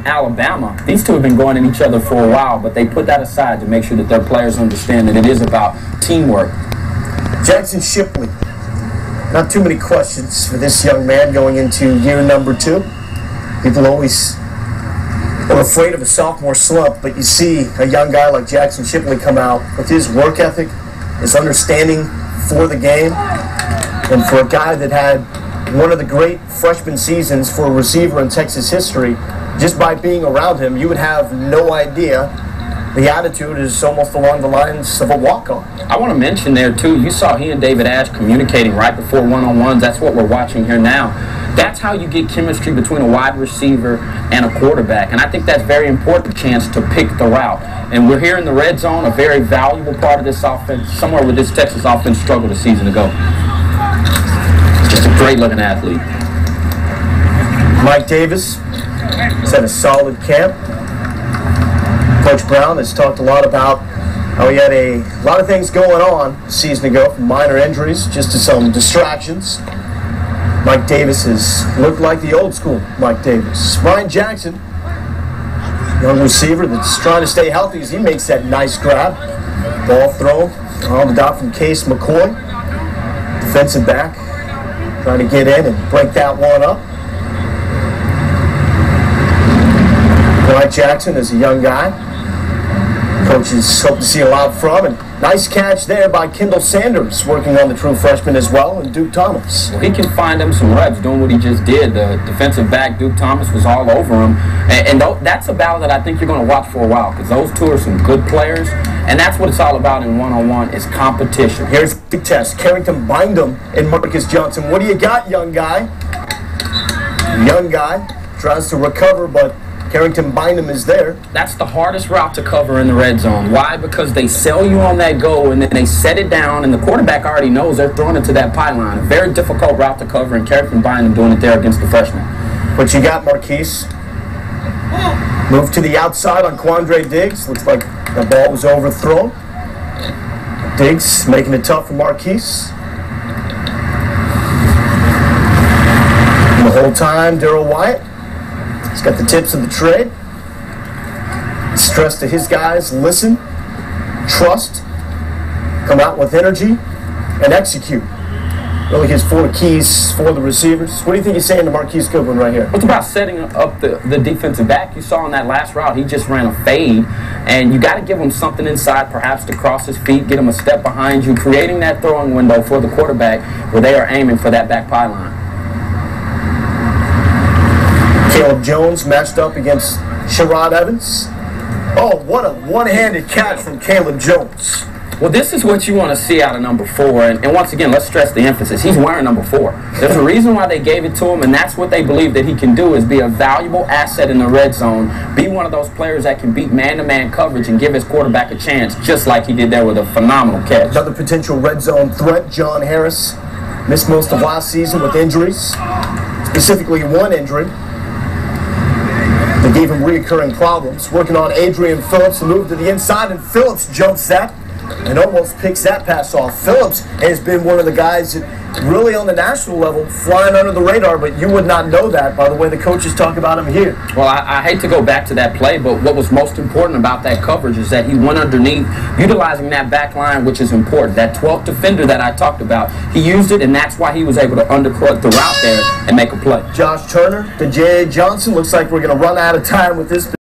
Alabama. These two have been going at each other for a while, but they put that aside to make sure that their players understand that it is about teamwork. Jackson Shipley. Not too many questions for this young man going into year number 2. People always are afraid of a sophomore slump, but you see a young guy like Jackson Shipley come out with his work ethic, his understanding for the game, and for a guy that had one of the great freshman seasons for a receiver in Texas history, just by being around him, you would have no idea. The attitude is almost along the lines of a walk-on. I want to mention there, too, you saw he and David Ash communicating right before one-on-ones. That's what we're watching here now. That's how you get chemistry between a wide receiver and a quarterback. And I think that's very important chance to pick the route. And we're here in the red zone, a very valuable part of this offense, somewhere where this Texas offense struggled a season ago. Just a great-looking athlete. Mike Davis has had a solid camp. Coach Brown has talked a lot about how he had a lot of things going on a season ago, from minor injuries just to some distractions. Mike Davis has looked like the old school Mike Davis. Ryan Jackson, young receiver that's trying to stay healthy as he makes that nice grab. Ball thrown on the dot from Case McCoy. Defensive back trying to get in and break that one up. Ryan Jackson is a young guy. Coaches hope to see a lot from, and nice catch there by Kendall Sanders, working on the true freshman as well, and Duke Thomas. Well, he can find him some reps doing what he just did. The defensive back, Duke Thomas, was all over him. And that's a battle that I think you're going to watch for a while, because those two are some good players, and that's what it's all about in one-on-one is competition. Here's the test. Carrington Bindum and Marcus Johnson. What do you got, young guy? Young guy tries to recover, but Carrington Bindum is there. That's the hardest route to cover in the red zone. Why? Because they sell you on that goal, and then they set it down, and the quarterback already knows they're throwing it to that pylon. A very difficult route to cover, and Carrington Bindum doing it there against the freshman. What you got, Marquise? Move to the outside on Quandre Diggs. Looks like the ball was overthrown. Diggs making it tough for Marquise. And the whole time, Darrell Wyatt, he's got the tips of the trade. Stress to his guys: listen, trust, come out with energy, and execute. Really his 4 keys for the receivers. What do you think he's saying to Marquise Goodwin right here? It's about setting up the defensive back. You saw on that last route, he just ran a fade, and you got to give him something inside, perhaps to cross his feet, get him a step behind you, creating that throwing window for the quarterback where they are aiming for that back pylon. Caleb Jones matched up against Sherrod Evans. Oh, what a one-handed catch from Caleb Jones. Well, this is what you want to see out of number 4. And once again, let's stress the emphasis. He's wearing number 4. There's a reason why they gave it to him, and that's what they believe that he can do, is be a valuable asset in the red zone, be one of those players that can beat man-to-man coverage and give his quarterback a chance, just like he did there with a phenomenal catch. Another potential red zone threat, John Harris. Missed most of last season with injuries, specifically one injury. They gave him reoccurring problems. Working on Adrian Phillips to move to the inside, and Phillips jumps that and almost picks that pass off. Phillips has been one of the guys that really on the national level flying under the radar, but you would not know that by the way the coaches talk about him here. Well, I hate to go back to that play, but what was most important about that coverage is that he went underneath, utilizing that back line, which is important. That 12th defender that I talked about, he used it, and that's why he was able to undercut the route there and make a play. Josh Turner to J.A. Johnson. Looks like we're going to run out of time with this